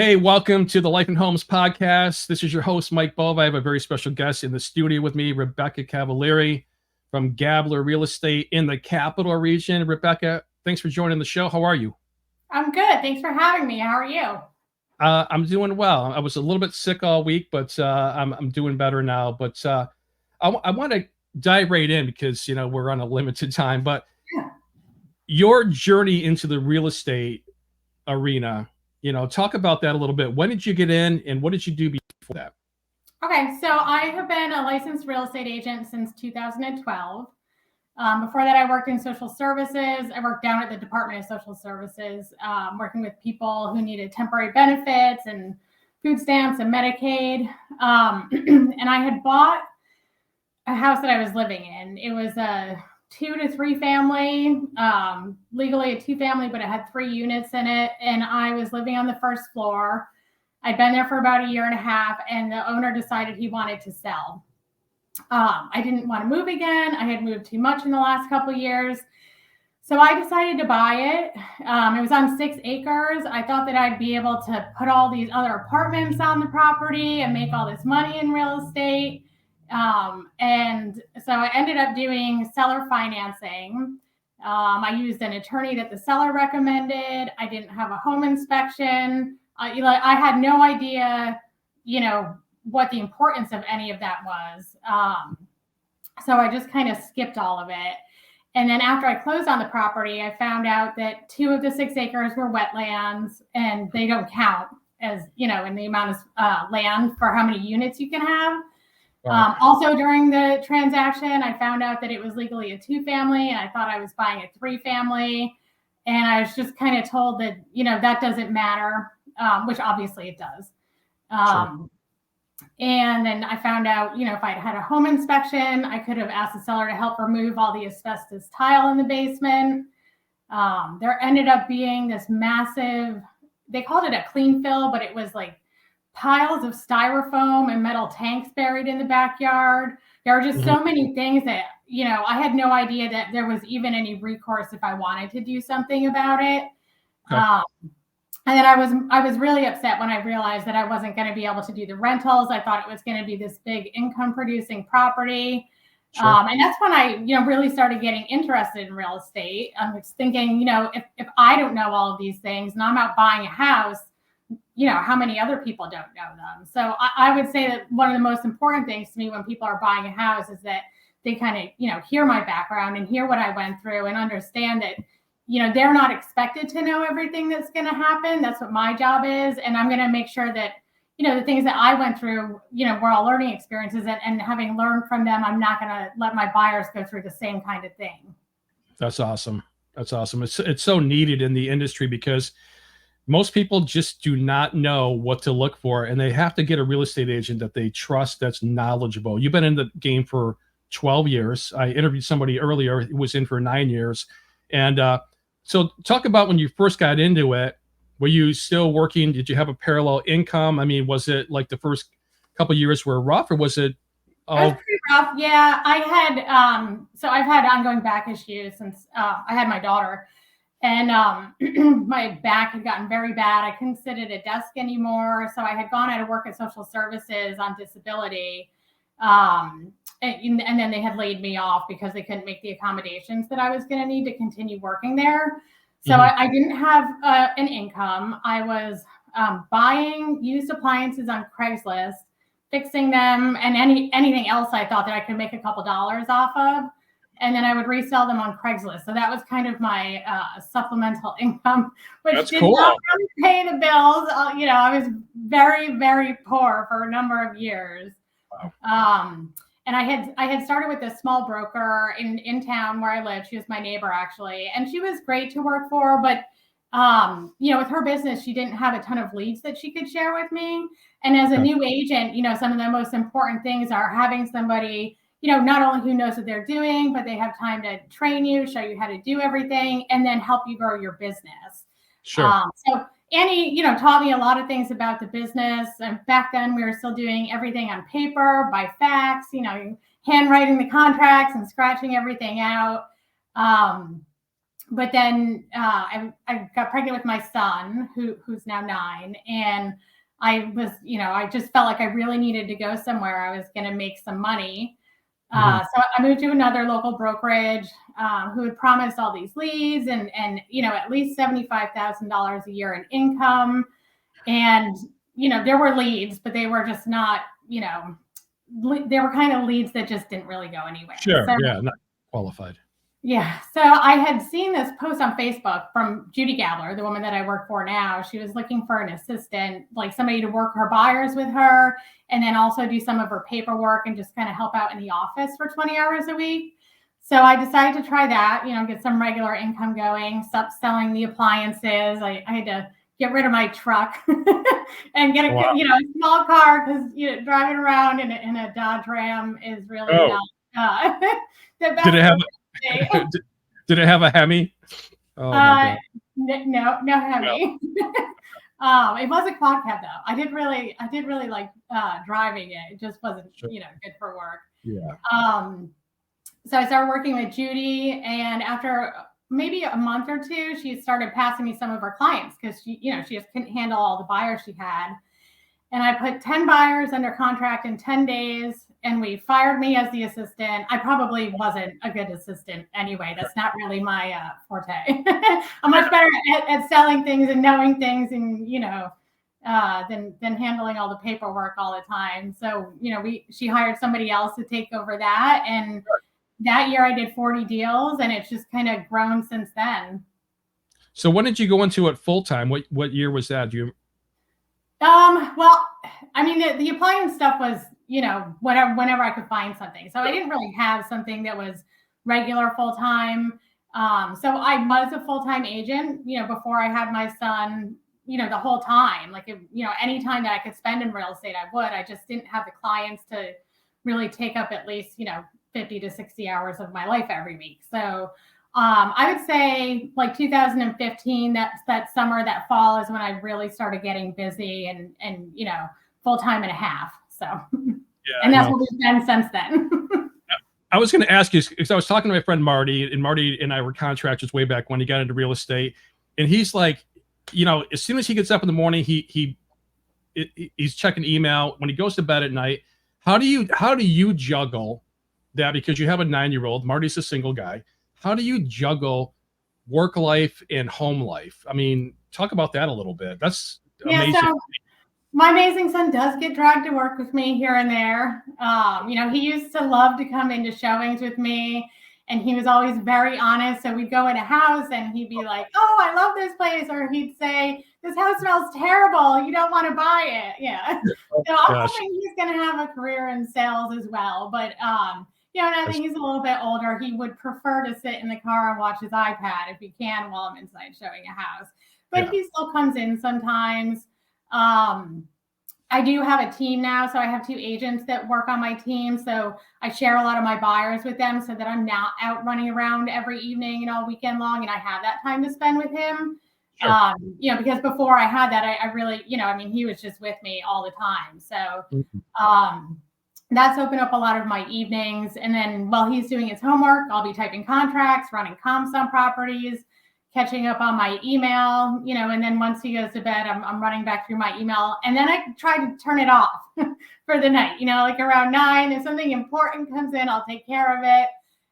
Hey, welcome to the Life and Homes podcast. This is your host, Mike Bova. I have a very special guest in the studio with me, Rebecca Cavalieri from Gabler Real Estate in the Capital Region. Rebecca, thanks for joining the show. How are you? I'm good. Thanks for having me. How are you? I'm doing well. I was a little bit sick all week, but I'm doing better now. But I want to dive right in because, we're on a limited time. But Yeah. your journey into the real estate arena, talk about that a little bit. When did you get in and what did you do before that? Okay, so I have been a licensed real estate agent since 2012. Before that, I worked in social services. I worked down at the Department of Social Services, working with people who needed temporary benefits and food stamps and Medicaid. And I had bought a house that I was living in. It was a 2 to 3 family, legally a 2 family, but it had 3 units in it. And I was living on the first floor. I'd been there for about a year and a half, and the owner decided he wanted to sell. I didn't want to move again. I had moved too much in the last couple of years. So I decided to buy it. It was on 6 acres. I thought that I'd be able to put all these other apartments on the property and make all this money in real estate. And so I ended up doing seller financing. I used an attorney that the seller recommended. I didn't have a home inspection. I had no idea, what the importance of any of that was. So I just kind of skipped all of it. And then after I closed on the property, I found out that 2 of the 6 acres were wetlands, and they don't count as, in the amount of land for how many units you can have. Wow. Also during the transaction, I found out that it was legally a 2 family, and I thought I was buying a 3 family. And I was just kind of told that, that doesn't matter, which obviously it does. Sure. And then I found out, if I'd had a home inspection, I could have asked the seller to help remove all the asbestos tile in the basement. There ended up being this massive, they called it a clean fill, but it was like piles of styrofoam and metal tanks buried in the backyard. There were just so many things that, I had no idea that there was even any recourse if I wanted to do something about it. Okay. And then I was really upset when I realized that I wasn't going to be able to do the rentals. I thought it was going to be this big income producing property. Sure. And that's when I, really started getting interested in real estate. I was thinking, if I don't know all of these things and I'm out buying a house, how many other people don't know them. So I would say that one of the most important things to me when people are buying a house is that they kind of, hear my background and hear what I went through and understand that, they're not expected to know everything that's going to happen. That's what my job is. And I'm going to make sure that, the things that I went through, were all learning experiences, and having learned from them, I'm not going to let my buyers go through the same kind of thing. That's awesome. That's awesome. It's so needed in the industry because most people just do not know what to look for, and they have to get a real estate agent that they trust that's knowledgeable. You've been in the game for 12 years. I interviewed somebody earlier who was in for 9 years. And so talk about when you first got into it. Were you still working? Did you have a parallel income? I mean, was it like the first couple of years were rough, or was it? It was pretty rough. Yeah, I had, so I've had ongoing back issues since I had my daughter. And my back had gotten very bad. I couldn't sit at a desk anymore. So I had gone out of work at social services on disability. And then they had laid me off because they couldn't make the accommodations that I was going to need to continue working there. So I didn't have an income. I was buying used appliances on Craigslist, fixing them, and anything else I thought that I could make a couple dollars off of. And then I would resell them on Craigslist. So that was kind of my supplemental income, which That's did cool. not really pay the bills. I was very, very poor for a number of years. Wow. And I had started with a small broker in town where I lived. She was my neighbor, actually. And she was great to work for. But, with her business, she didn't have a ton of leads that she could share with me. And as a new agent, some of the most important things are having somebody, not only who knows what they're doing, but they have time to train you, show you how to do everything, and then help you grow your business. Sure. So Annie, taught me a lot of things about the business. And back then we were still doing everything on paper, by fax, handwriting the contracts and scratching everything out. but then I got pregnant with my son, who's now 9, and I was, I just felt like I really needed to go somewhere. I was going to make some money. So I moved to another local brokerage who had promised all these leads and at least $75,000 a year in income. And, there were leads, but they were just not, they were kind of leads that just didn't really go anywhere. Sure. So, Yeah. Not qualified. yeah. So I had seen this post on Facebook from Judy Gabler, the woman that I work for now. She was looking for an assistant, like somebody to work her buyers with her, and then also do some of her paperwork and just kind of help out in the office for 20 hours a week. So I decided to try that, get some regular income going, stop selling the appliances. I had to get rid of my truck and get a small car because driving around in a Dodge Ram is really not the best. Did it have did it have a Hemi? Oh my God. No Hemi. It was a quad cab though. I did really like driving it. It just wasn't good for work. Yeah. So I started working with Judy, and after maybe a month or two, she started passing me some of her clients because she just couldn't handle all the buyers she had. And I put 10 buyers under contract in 10 days, and we fired me as the assistant. I probably wasn't a good assistant anyway. That's not really my forte. I'm much better at selling things and knowing things and, than handling all the paperwork all the time. So, she hired somebody else to take over that. And that year I did 40 deals, and it's just kind of grown since then. So when did you go into it full time? What year was that? Well, I mean, the appliance stuff was, whenever I could find something. So I didn't really have something that was regular full time. So I was a full time agent, before I had my son, the whole time. Like, any time that I could spend in real estate, I would. I just didn't have the clients to really take up at least, 50 to 60 hours of my life every week. So I would say like 2015, that summer, that fall is when I really started getting busy and full time and a half. So, and that's what we've done since then. I was going to ask you, because I was talking to my friend Marty, and Marty and I were contractors way back when he got into real estate. And he's like, as soon as he gets up in the morning, he's checking email. When he goes to bed at night, how do you juggle that? Because you have a 9-year-old, Marty's a single guy. How do you juggle work life and home life? I mean, talk about that a little bit. That's amazing. So my amazing son does get dragged to work with me here and there. He used to love to come into showings with me, and he was always very honest. So we'd go in a house and he'd be like, "Oh, I love this place," or he'd say, "This house smells terrible. You don't want to buy it." Yeah. So I'm hoping he's going to have a career in sales as well. But and I think he's a little bit older. He would prefer to sit in the car and watch his iPad if he can while I'm inside showing a house. But he still comes in sometimes. I do have a team now, so I have 2 agents that work on my team. So I share a lot of my buyers with them so that I'm not out running around every evening and all weekend long, and I have that time to spend with him. Sure. Because before I had that, I really, he was just with me all the time. So that's opened up a lot of my evenings. And then while he's doing his homework, I'll be typing contracts, running comps on properties, catching up on my email, and then once he goes to bed, I'm running back through my email. And then I try to turn it off for the night, like around 9, if something important comes in, I'll take care of it.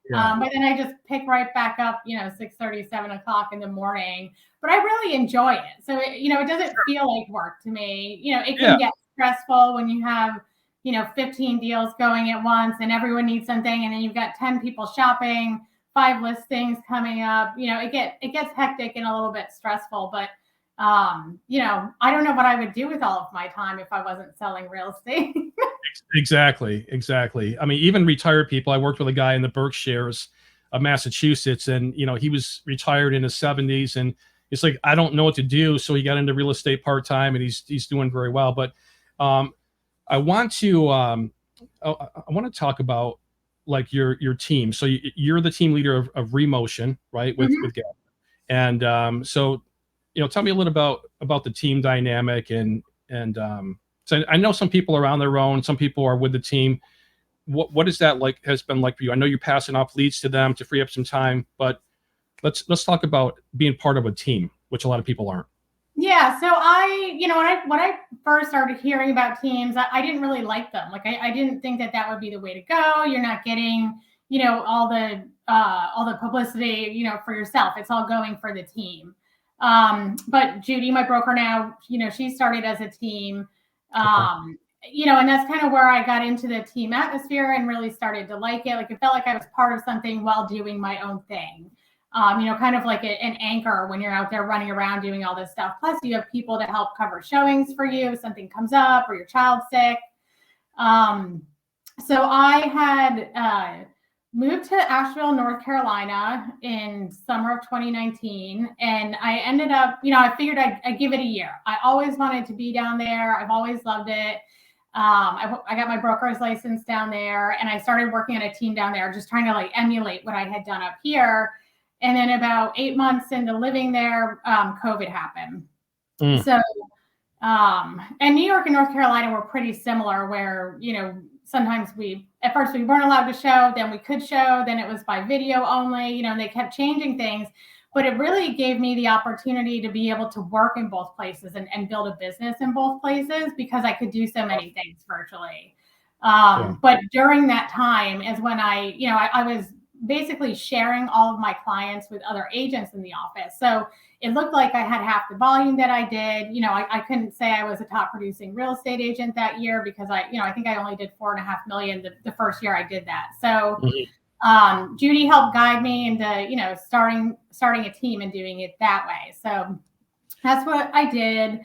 Yeah. But then I just pick right back up, 6:30, 7 o'clock in the morning. But I really enjoy it. So, it doesn't feel like work to me. It can get stressful when you have, 15 deals going at once and everyone needs something. And then you've got 10 people shopping, 5 listings coming up. It gets hectic and a little bit stressful. But, I don't know what I would do with all of my time if I wasn't selling real estate. Exactly. I mean, even retired people. I worked with a guy in the Berkshires of Massachusetts, and he was retired in his 70s, and it's like, I don't know what to do. So he got into real estate part-time, and he's doing very well. But I want to talk about like your team. So you're the team leader of Remotion, right? With Gab. And so tell me a little about the team dynamic and so I know some people are on their own, some people are with the team. What is that like, has been like for you? I know you're passing off leads to them to free up some time, but let's talk about being part of a team, which a lot of people aren't. Yeah. So when I first started hearing about teams, I didn't really like them. Like I didn't think that that would be the way to go. You're not getting, all the publicity, for yourself. It's all going for the team. But Judy, my broker now, she started as a team. Okay. And that's kind of where I got into the team atmosphere and really started to like it. Like it felt like I was part of something while doing my own thing. Kind of like an anchor when you're out there running around doing all this stuff. Plus, you have people to help cover showings for you if something comes up or your child's sick. So I had moved to Asheville, North Carolina in summer of 2019. And I ended up, I figured I'd give it a year. I always wanted to be down there. I've always loved it. I got my broker's license down there and I started working on a team down there, just trying to like emulate what I had done up here. And then about 8 months into living there, COVID happened. Mm. So, and New York and North Carolina were pretty similar where, sometimes at first we weren't allowed to show, then we could show, then it was by video only, and they kept changing things. But it really gave me the opportunity to be able to work in both places and build a business in both places because I could do so many things virtually. But during that time is when I was basically sharing all of my clients with other agents in the office. So it looked like I had half the volume that I did. I couldn't say I was a top producing real estate agent that year because I think I only did 4.5 million the first year I did that. So Judy helped guide me into, starting a team and doing it that way. So that's what I did.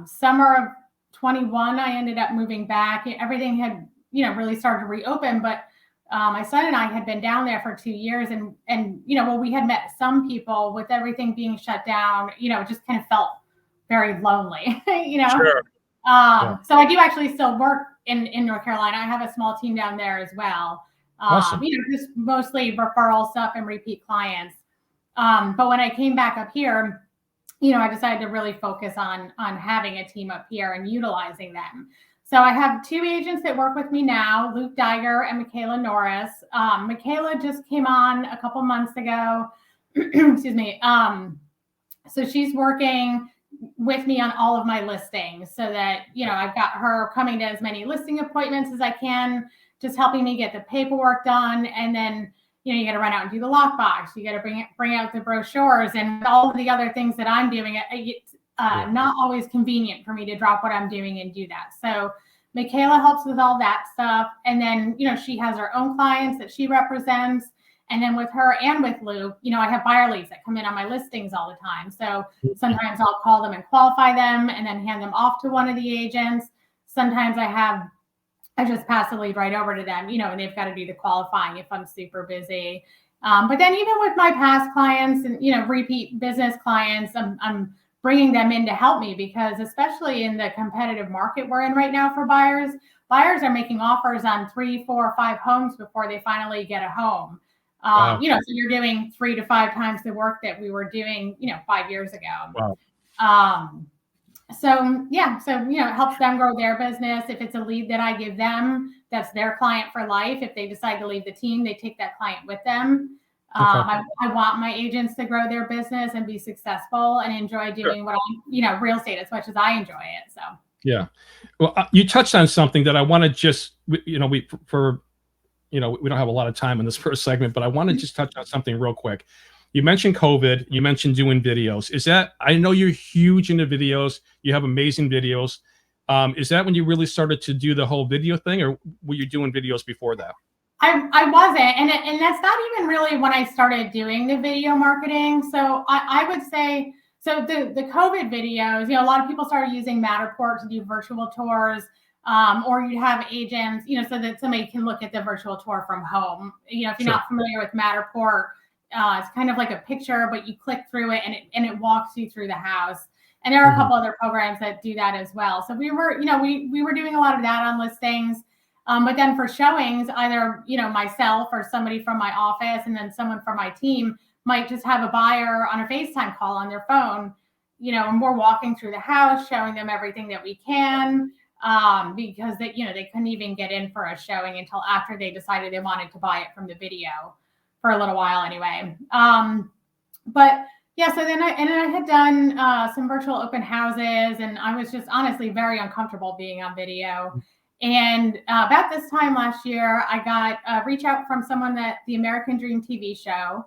Summer of 21, I ended up moving back. Everything had, really started to reopen, but my son and I had been down there for 2 years and we had met some people with everything being shut down, it just kind of felt very lonely, Sure. So I do actually still work in North Carolina. I have a small team down there as well. Awesome. Just mostly referral stuff and repeat clients. But when I came back up here, I decided to really focus on having a team up here and utilizing them. So I have 2 agents that work with me now, Luke Deiger and Michaela Norris. Michaela just came on a couple months ago. Excuse me. So she's working with me on all of my listings so that, I've got her coming to as many listing appointments as I can, just helping me get the paperwork done. And then, you got to run out and do the lockbox. You got to bring out the brochures and all of the other things that I'm doing. It's not always convenient for me to drop what I'm doing and do that. So Michaela helps with all that stuff. And then, she has her own clients that she represents. And then with her and with Luke, I have buyer leads that come in on my listings all the time. So sometimes I'll call them and qualify them and then hand them off to one of the agents. Sometimes I just pass the lead right over to them, and they've got to do the qualifying if I'm super busy. But then even with my past clients and, repeat business clients, I'm bringing them in to help me because especially in the competitive market we're in right now for buyers are making offers on 3, 4, 5 homes before they finally get a home. Wow. So you're doing 3 to 5 times the work that we were doing, 5 years ago. Wow. So it helps them grow their business. If it's a lead that I give them, that's their client for life. If they decide to leave the team, they take that client with them. Okay. I want my agents to grow their business and be successful and enjoy doing what real estate as much as I enjoy it. So yeah, well, you touched on something that I want to just we don't have a lot of time in this first segment, but I want to just touch on something real quick. You mentioned COVID. You mentioned doing videos. Is that, I know you're huge into videos. You have amazing videos. Is that when you really started to do the whole video thing, or were you doing videos before that? I wasn't. And that's not even really when I started doing the video marketing. So I would say, so the COVID videos, a lot of people started using Matterport to do virtual tours. Or you have agents, so that somebody can look at the virtual tour from home. If you're not familiar with Matterport, it's kind of like a picture, but you click through it and it walks you through the house. And there are a couple other programs that do that as well. So we were, we were doing a lot of that on listings. But then for showings, either, myself or somebody from my office and then someone from my team might just have a buyer on a FaceTime call on their phone, and we're walking through the house, showing them everything that we can. Because they couldn't even get in for a showing until after they decided they wanted to buy it from the video. for a little while anyway. But yeah, so then I had done some virtual open houses, and I was just honestly very uncomfortable being on video. And about this time last year, I got a reach out from someone that the American Dream TV show.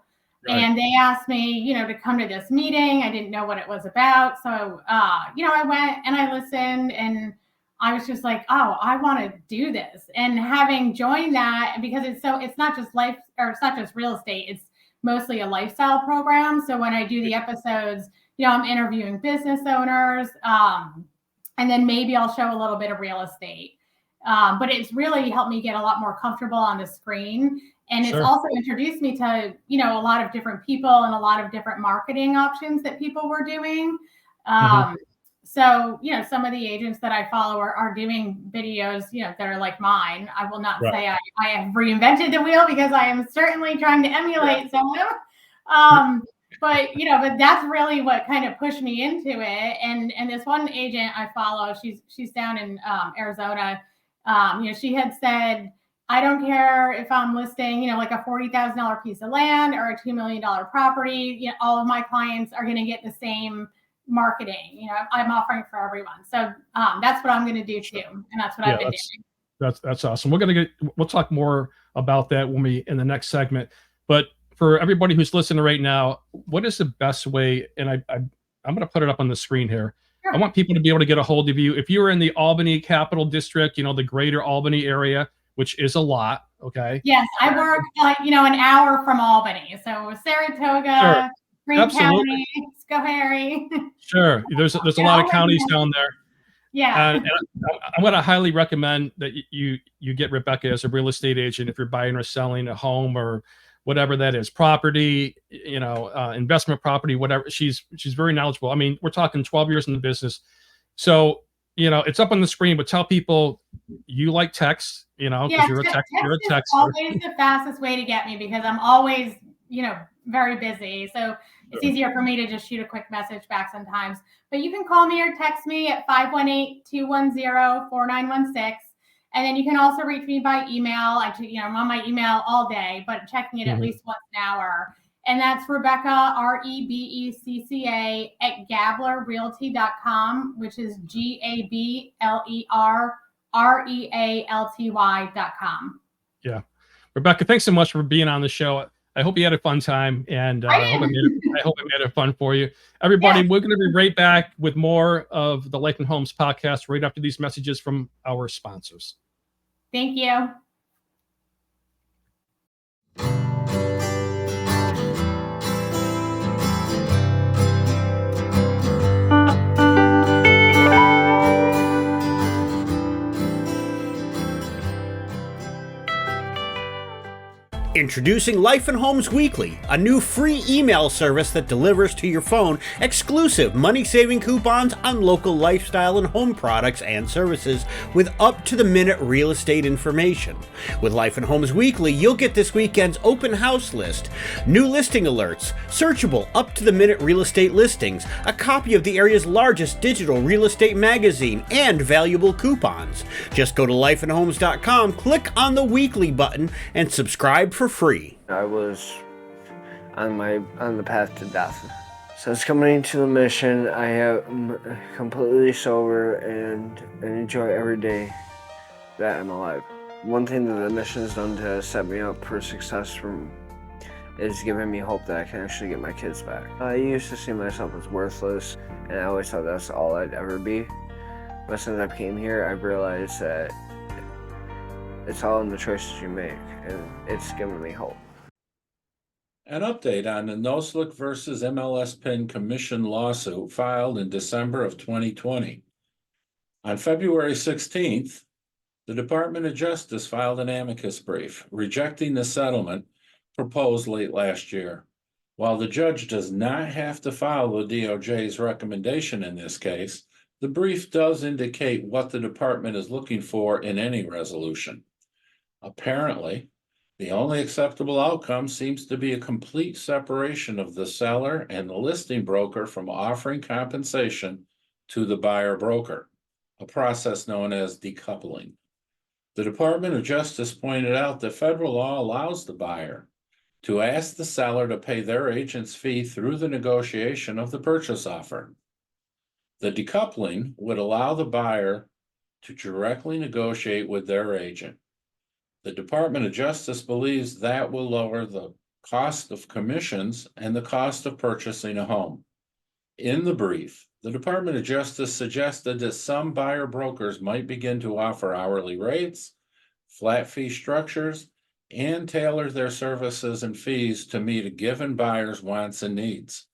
Right. And they asked me, to come to this meeting. I didn't know what it was about. So, I went and I listened, and I was just like, oh, I want to do this. And having joined that, because it's not just life, or it's not just real estate, it's mostly a lifestyle program. So when I do the episodes, I'm interviewing business owners, and then maybe I'll show a little bit of real estate. But it's really helped me get a lot more comfortable on the screen. And it's also introduced me to, a lot of different people and a lot of different marketing options that people were doing. So, some of the agents that I follow are doing videos, that are like mine. I will not say I have reinvented the wheel, because I am certainly trying to emulate someone. But that's really what kind of pushed me into it. And this one agent I follow, she's down in Arizona. She had said, I don't care if I'm listing, like a $40,000 piece of land or a $2 million property. All of my clients are going to get the same marketing. I'm offering for everyone. So that's what I'm going to do too, and that's what I've been doing. That's awesome. We'll talk more about that when we in the next segment. But for everybody who's listening right now, what is the best way? And I'm going to put it up on the screen here. Sure. I want people to be able to get a hold of you. If you were in the Albany Capital District, the greater Albany area, which is a lot. Okay. Yes, I work, an hour from Albany. So Saratoga, Green County, Cavalieri. Sure. There's a lot of counties down there. Yeah. And I'm going to highly recommend that you get Rebecca as a real estate agent if you're buying or selling a home or whatever that is, property, investment property, whatever. She's very knowledgeable. I mean, we're talking 12 years in the business. So, it's up on the screen, but tell people you like text, because you're a texter. Always the fastest way to get me, because I'm always, very busy. So it's easier for me to just shoot a quick message back sometimes. But you can call me or text me at 518-210-4916. And then you can also reach me by email. I'm on my email all day, but checking it at least once an hour. And that's Rebecca, REBECCA @GablerRealty.com, which is GABLERREALTY.com. Yeah. Rebecca, thanks so much for being on the show. I hope you had a fun time, and I hope it made it fun for you. Everybody, we're going to be right back with more of the Life and Homes podcast right after these messages from our sponsors. Thank you. Introducing Life and Homes Weekly, a new free email service that delivers to your phone exclusive money-saving coupons on local lifestyle and home products and services with up-to-the-minute real estate information. With Life and Homes Weekly, you'll get this weekend's open house list, new listing alerts, searchable up-to-the-minute real estate listings, a copy of the area's largest digital real estate magazine, and valuable coupons. Just go to lifeandhomes.com, click on the weekly button, and subscribe for free. I was on the path to death. Since coming into the mission, I am completely sober and enjoy every day that I'm alive. One thing that the mission has done to set me up for success is giving me hope that I can actually get my kids back. I used to see myself as worthless, and I always thought that's all I'd ever be. But since I came here, I've realized that it's all in the choices you make, and it's given me hope. An update on the Noslick versus MLS PIN Commission lawsuit filed in December of 2020. On February 16th, the Department of Justice filed an amicus brief rejecting the settlement proposed late last year. While the judge does not have to follow the DOJ's recommendation in this case, the brief does indicate what the department is looking for in any resolution. Apparently, the only acceptable outcome seems to be a complete separation of the seller and the listing broker from offering compensation to the buyer broker, a process known as decoupling. The Department of Justice pointed out that federal law allows the buyer to ask the seller to pay their agent's fee through the negotiation of the purchase offer. The decoupling would allow the buyer to directly negotiate with their agent. The Department of Justice believes that will lower the cost of commissions and the cost of purchasing a home. In the brief, the Department of Justice suggested that some buyer brokers might begin to offer hourly rates, flat fee structures, and tailor their services and fees to meet a given buyer's wants and needs.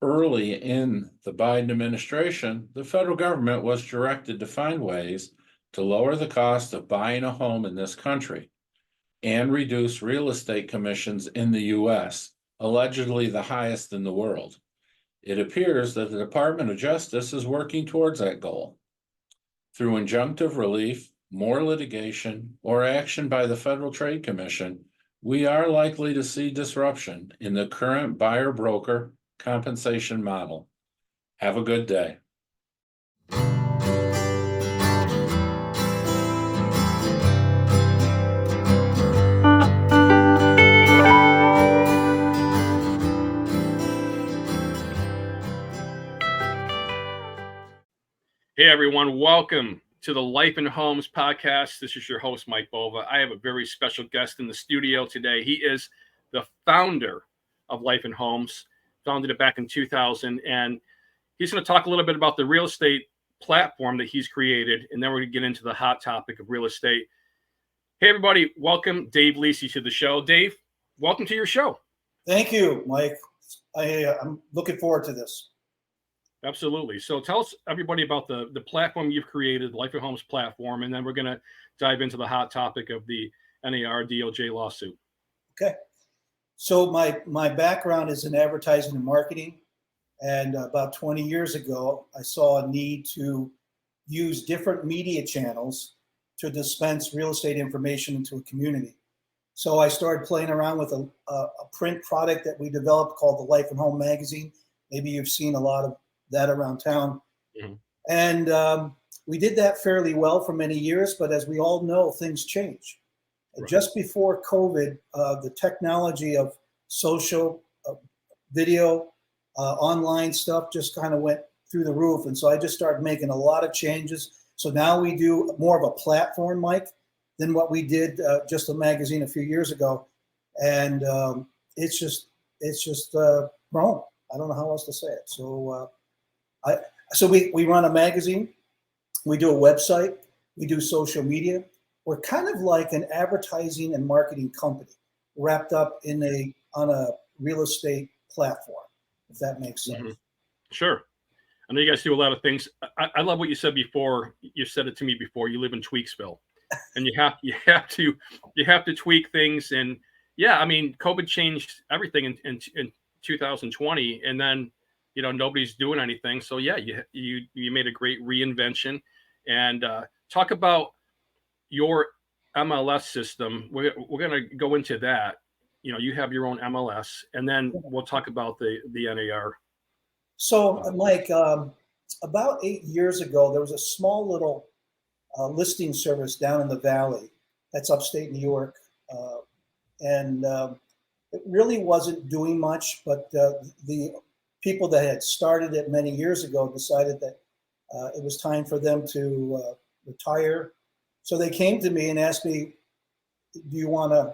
Early in the Biden administration, the federal government was directed to find ways to lower the cost of buying a home in this country and reduce real estate commissions in the U.S., allegedly the highest in the world. It appears that the Department of Justice is working towards that goal. Through injunctive relief, more litigation, or action by the Federal Trade Commission, we are likely to see disruption in the current buyer-broker compensation model. Have a good day. Hey everyone, welcome to the Life and Homes podcast. This is your host, Mike Bova. I have a very special guest in the studio today. He is the founder of Life and Homes, founded it back in 2000, and he's going to talk a little bit about the real estate platform that he's created, and then we're going to get into the hot topic of real estate. Hey everybody, welcome Dave Lisi to the show. Dave, welcome to your show. Thank you, Mike. I'm looking forward to this. Absolutely. So tell us, everybody, about the platform you've created, the Life and Homes platform, and then we're going to dive into the hot topic of the NAR DOJ lawsuit. Okay. So my background is in advertising and marketing. And about 20 years ago, I saw a need to use different media channels to dispense real estate information into a community. So I started playing around with a print product that we developed called the Life and Home magazine. Maybe you've seen a lot of that around town. Mm-hmm. And we did that fairly well for many years, but as we all know, things change. Right. Just before COVID, the technology of social video, online stuff just kind of went through the roof. And so I just started making a lot of changes. So now we do more of a platform, Mike, than what we did just a magazine a few years ago. And it's just grown. I don't know how else to say it. So we run a magazine, we do a website, we do social media. We're kind of like an advertising and marketing company wrapped up on a real estate platform, if that makes sense. Mm-hmm. Sure. I know you guys do a lot of things. I love what you said before. You said it to me before. You live in Tweaksville, and you have to tweak things. And yeah, I mean, COVID changed everything in 2020, and then nobody's doing anything. So yeah, you made a great reinvention. And talk about your MLS system. We're going to go into that. You have your own MLS, and then we'll talk about the NAR. So Mike, about 8 years ago, there was a small little listing service down in the Valley. That's upstate New York. And it really wasn't doing much, but the people that had started it many years ago decided that it was time for them to retire. So they came to me and asked me, do you want to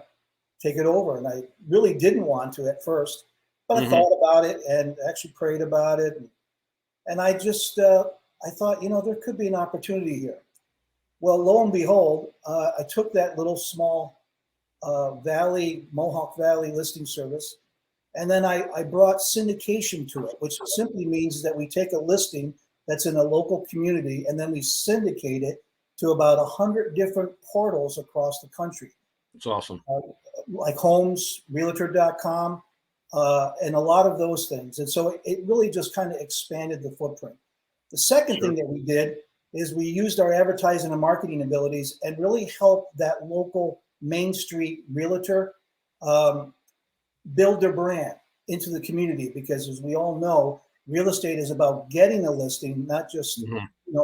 take it over? And I really didn't want to at first, but I thought about it and actually prayed about it. And I just, I thought, there could be an opportunity here. Well, lo and behold, I took that little small Mohawk Valley listing service, and then I brought syndication to it, which simply means that we take a listing that's in a local community and then we syndicate it to about 100 different portals across the country. That's awesome. Like Homes, Realtor.com, and a lot of those things. And so it really just kind of expanded the footprint. The second thing that we did is we used our advertising and marketing abilities and really helped that local Main Street realtor build their brand into the community, because as we all know, real estate is about getting a listing, not just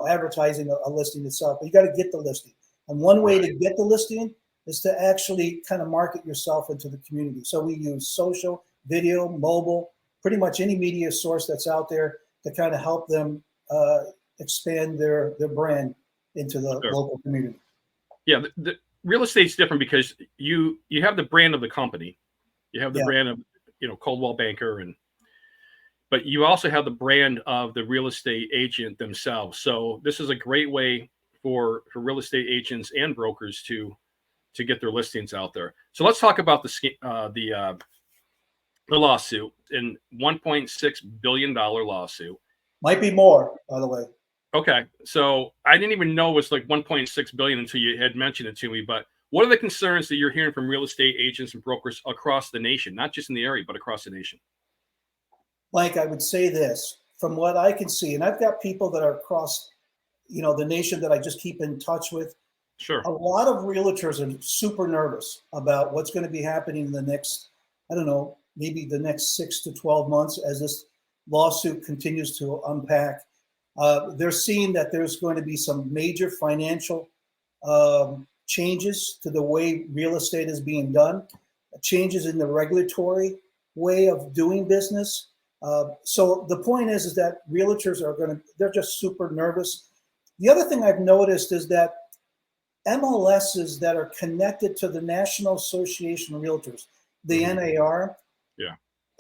advertising a listing itself, but you got to get the listing. And one way to get the listing is to actually kind of market yourself into the community. So we use social, video, mobile, pretty much any media source that's out there to kind of help them expand their brand into the Sure. local community. Yeah, the real estate's different because you have the brand of the company, you have the Yeah. brand of Coldwell Banker, but you also have the brand of the real estate agent themselves. So this is a great way for real estate agents and brokers to get their listings out there. So let's talk about the lawsuit, and $1.6 billion lawsuit. Might be more, by the way. Okay, so I didn't even know it was like 1.6 billion until you had mentioned it to me. But what are the concerns that you're hearing from real estate agents and brokers across the nation, not just in the area, but across the nation? Mike, I would say this from what I can see, and I've got people that are across, the nation that I just keep in touch with. Sure. A lot of realtors are super nervous about what's going to be happening in the next, I don't know, maybe the next 6 to 12 months as this lawsuit continues to unpack. They're seeing that there's going to be some major financial changes to the way real estate is being done, changes in the regulatory way of doing business. So the point is that realtors they're just super nervous. The other thing I've noticed is that MLSs that are connected to the National Association of Realtors, the NAR, yeah,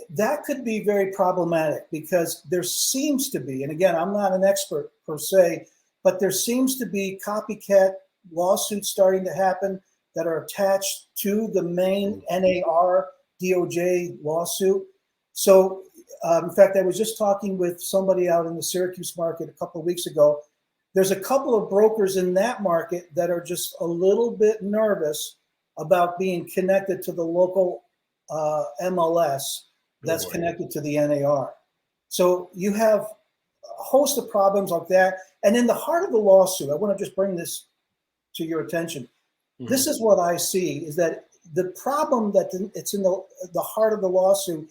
that could be very problematic because there seems to be, and again, I'm not an expert per se, but there seems to be copycat lawsuits starting to happen that are attached to the main NAR DOJ lawsuit. So, in fact, I was just talking with somebody out in the Syracuse market a couple of weeks ago. There's a couple of brokers in that market that are just a little bit nervous about being connected to the local MLS that's connected to the NAR. So you have a host of problems like that. And in the heart of the lawsuit, I want to just bring this to your attention. Mm-hmm. This is what I see is that the problem that it's in the heart of the lawsuit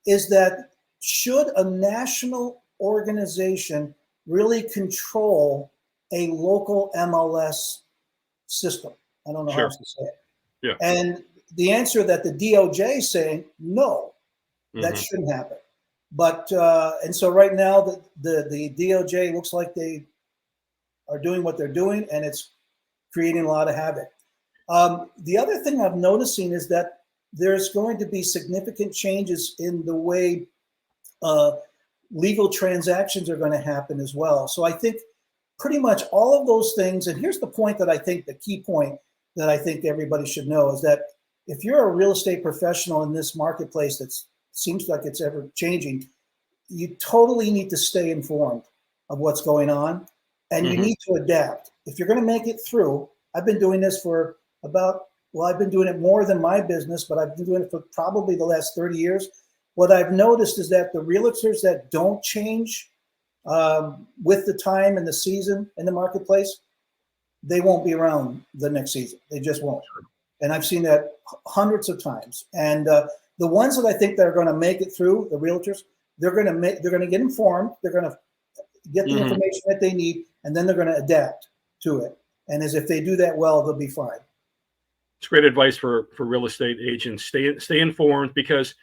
is that should a national organization really control a local MLS system? I don't know how else to say it. Yeah. And the answer that the DOJ is saying, no, that shouldn't happen. But, and so right now the DOJ looks like they are doing what they're doing, and it's creating a lot of havoc. The other thing I'm noticing is that there's going to be significant changes in the way legal transactions are going to happen as well. So I think pretty much all of those things, and here's the point that I think the key point that I think everybody should know is that if you're a real estate professional in this marketplace that seems like it's ever changing, you totally need to stay informed of what's going on, and you need to adapt. If you're going to make it through, I've been doing this for I've been doing it more than my business, but I've been doing it for probably the last 30 years. What I've noticed is that the realtors that don't change with the time and the season in the marketplace, they won't be around the next season. They just won't. And I've seen that hundreds of times. And the ones that I think that are going to make it through, the realtors, they're going to get informed. They're going to get the information that they need, and then they're going to adapt to it. And as if they do that well, they'll be fine. It's great advice for real estate agents. Stay informed, because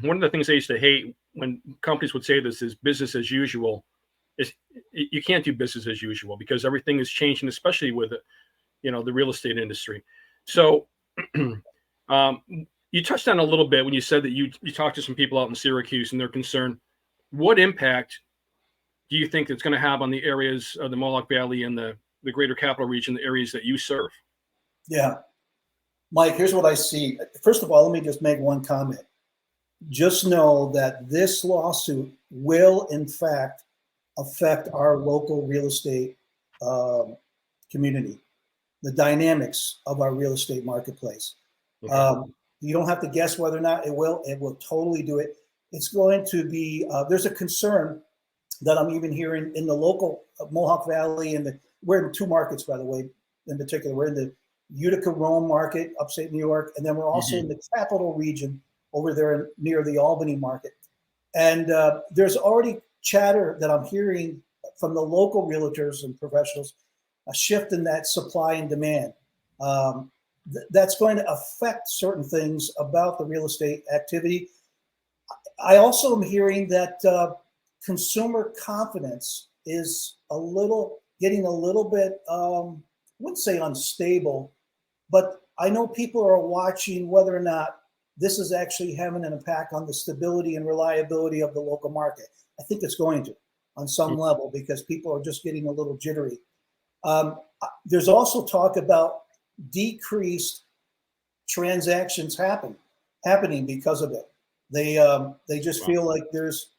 one of the things I used to hate when companies would say this is business as usual. Is you can't do business as usual because everything is changing, especially with the real estate industry. So you touched on a little bit when you said that you talked to some people out in Syracuse and they're concerned. What impact do you think it's going to have on the areas of the Mohawk Valley and the greater capital region, the areas that you serve? Yeah. Mike, here's what I see. First of all, let me just make one comment. Just know that this lawsuit will, in fact, affect our local real estate community, the dynamics of our real estate marketplace. Okay. You don't have to guess whether or not it will. It will totally do it. It's going to be, there's a concern that I'm even hearing in the local Mohawk Valley, we're in two markets, by the way, in particular. We're in the Utica Rome market, upstate New York, and then we're also in the capital region over there near the Albany market. And there's already chatter that I'm hearing from the local realtors and professionals, a shift in that supply and demand. that's going to affect certain things about the real estate activity. I also am hearing that consumer confidence is getting a little bit, I wouldn't say unstable, but I know people are watching whether or not this is actually having an impact on the stability and reliability of the local market. I think it's going to, on some level, because people are just getting a little jittery. There's also talk about decreased transactions happening because of it. They just feel like there's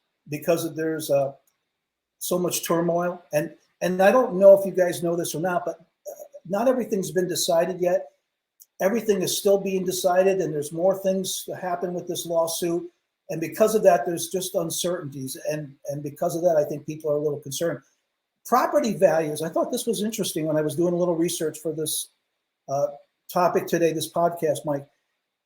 so much turmoil, and I don't know if you guys know this or not, but not everything's been decided yet. Everything is still being decided, and there's more things to happen with this lawsuit. And because of that, there's just uncertainties, and because of that, I think people are a little concerned. Property values. I thought this was interesting when I was doing a little research for this topic today, this podcast, Mike.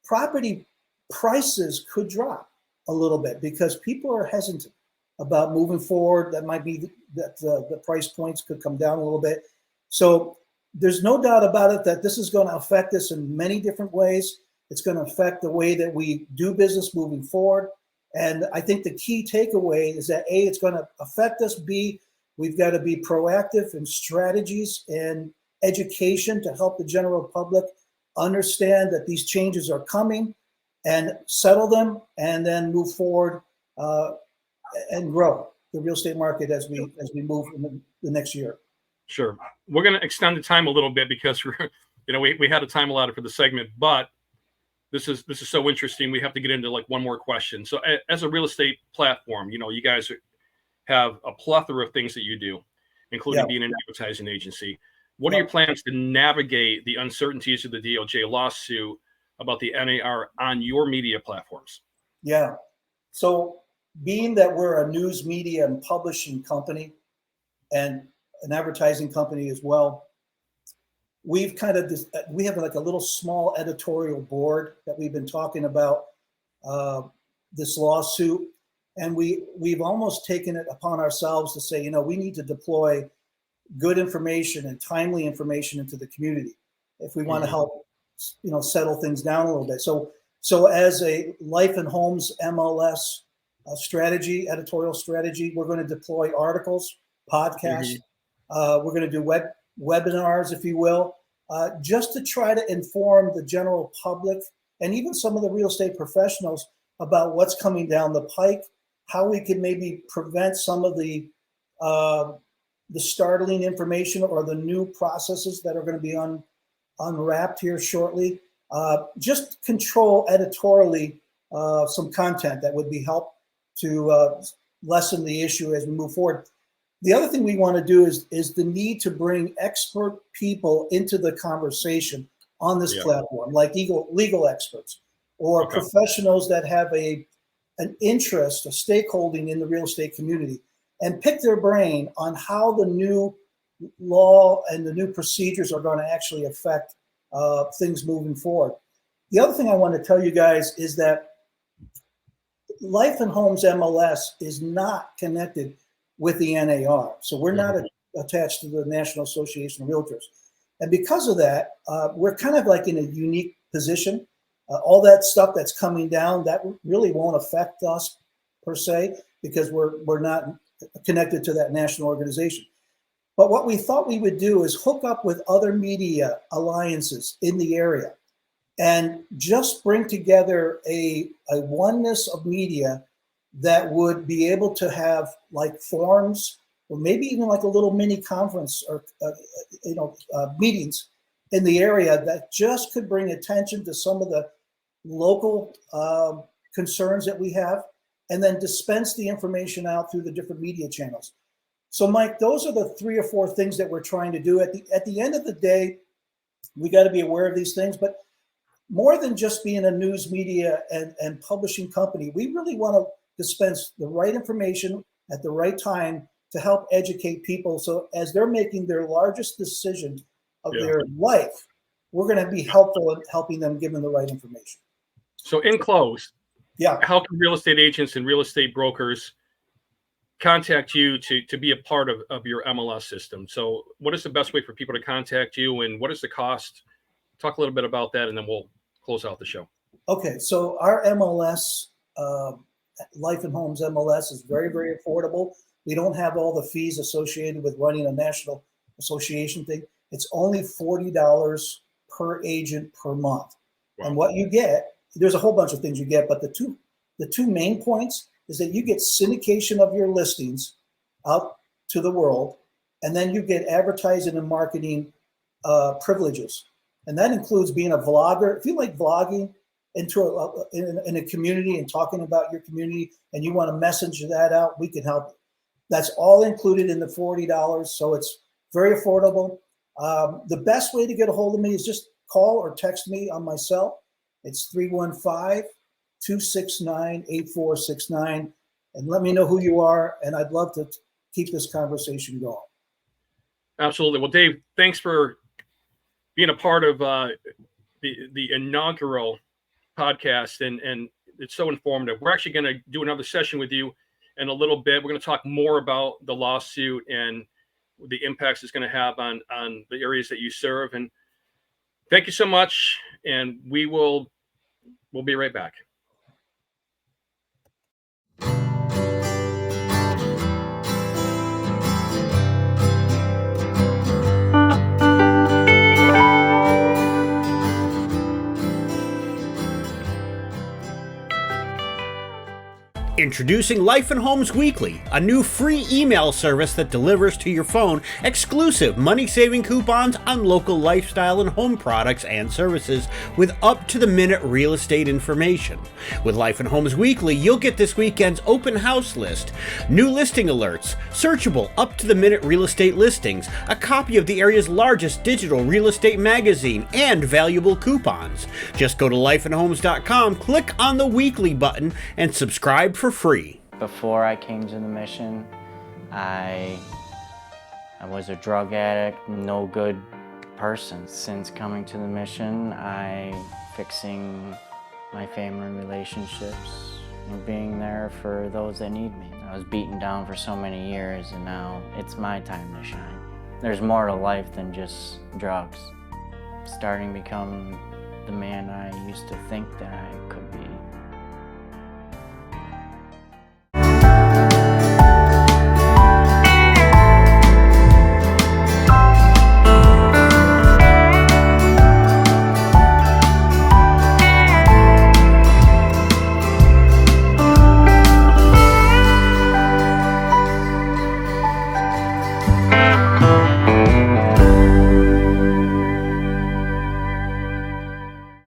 Property prices could drop a little bit because people are hesitant about moving forward. That might be that the price points could come down a little bit. So there's no doubt about it that this is going to affect us in many different ways. It's going to affect the way that we do business moving forward. And I think the key takeaway is that A, it's going to affect us. B, we've got to be proactive in strategies and education to help the general public understand that these changes are coming and settle them, and then move forward and grow the real estate market as we move in the next year. Sure. We're going to extend the time a little bit because we had a time allotted for the segment, but this is so interesting. We have to get into like one more question. So as a real estate platform, you guys have a plethora of things that you do, including being an advertising agency. What are your plans to navigate the uncertainties of the DOJ lawsuit about the NAR on your media platforms? Yeah. So being that we're a news media and publishing company and an advertising company as well, we have like a little small editorial board that we've been talking about this lawsuit. And we've almost taken it upon ourselves to say, we need to deploy good information and timely information into the community if we want to help, settle things down a little bit. So as a Life and Homes MLS editorial strategy, we're going to deploy articles, podcasts. We're going to do webinars, if you will, just to try to inform the general public and even some of the real estate professionals about what's coming down the pike, how we can maybe prevent some of the startling information or the new processes that are going to be unwrapped here shortly. Just control editorially some content that would be help to lessen the issue as we move forward. The other thing we want to do is the need to bring expert people into the conversation on this platform, like legal experts or professionals that have an interest, a stakeholding in the real estate community, and pick their brain on how the new law and the new procedures are going to actually affect things moving forward. The other thing I want to tell you guys is that Life and Homes MLS is not connected with the NAR. So we're not attached to the National Association of Realtors. And because of that, we're kind of like in a unique position. All that stuff that's coming down, that really won't affect us per se, because we're not connected to that national organization. But what we thought we would do is hook up with other media alliances in the area and just bring together a oneness of media that would be able to have like forums or maybe even like a little mini conference or meetings in the area that just could bring attention to some of the local concerns that we have, and then dispense the information out through the different media channels. So Mike, those are the 3 or 4 things that we're trying to do. At the end of the day, we got to be aware of these things, but more than just being a news media and publishing company, we really want to dispense the right information at the right time to help educate people. So as they're making their largest decision of their life, we're going to be helpful in helping them give them the right information. So in close, how can real estate agents and real estate brokers contact you to be a part of your MLS system? So what is the best way for people to contact you, and what is the cost talk a little bit about that, and then we'll close out the show. Okay, so our MLS, Life and Homes MLS, is very, very affordable. We don't have all the fees associated with running a national association thing. It's only $40 per agent per month. Wow. And what you get, there's a whole bunch of things you get, but the two main points is that you get syndication of your listings out to the world, and then you get advertising and marketing privileges. And that includes being a vlogger. If you like vlogging in a community and talking about your community, and you want to message that out, we can help you. That's all included in the $40, so it's very affordable. The best way to get a hold of me is just call or text me on my cell. It's 315-269-8469, and let me know who you are, and I'd love to keep this conversation going. Absolutely. Well, Dave, thanks for being a part of the inaugural podcast, and it's so informative. We're actually going to do another session with you in a little bit. We're going to talk more about the lawsuit and the impacts it's going to have on the areas that you serve. And thank you so much. And we'll be right back. Introducing Life and Homes Weekly, a new free email service that delivers to your phone exclusive money-saving coupons on local lifestyle and home products and services with up-to-the-minute real estate information. With Life and Homes Weekly, you'll get this weekend's open house list, new listing alerts, searchable up-to-the-minute real estate listings, a copy of the area's largest digital real estate magazine, and valuable coupons. Just go to lifeandhomes.com, click on the Weekly button, and subscribe for free. Before I came to the mission, I was a drug addict, no good person. Since coming to the mission, I'm fixing my family relationships and being there for those that need me. I was beaten down for so many years, and now it's my time to shine. There's more to life than just drugs. Starting to become the man I used to think that I could be.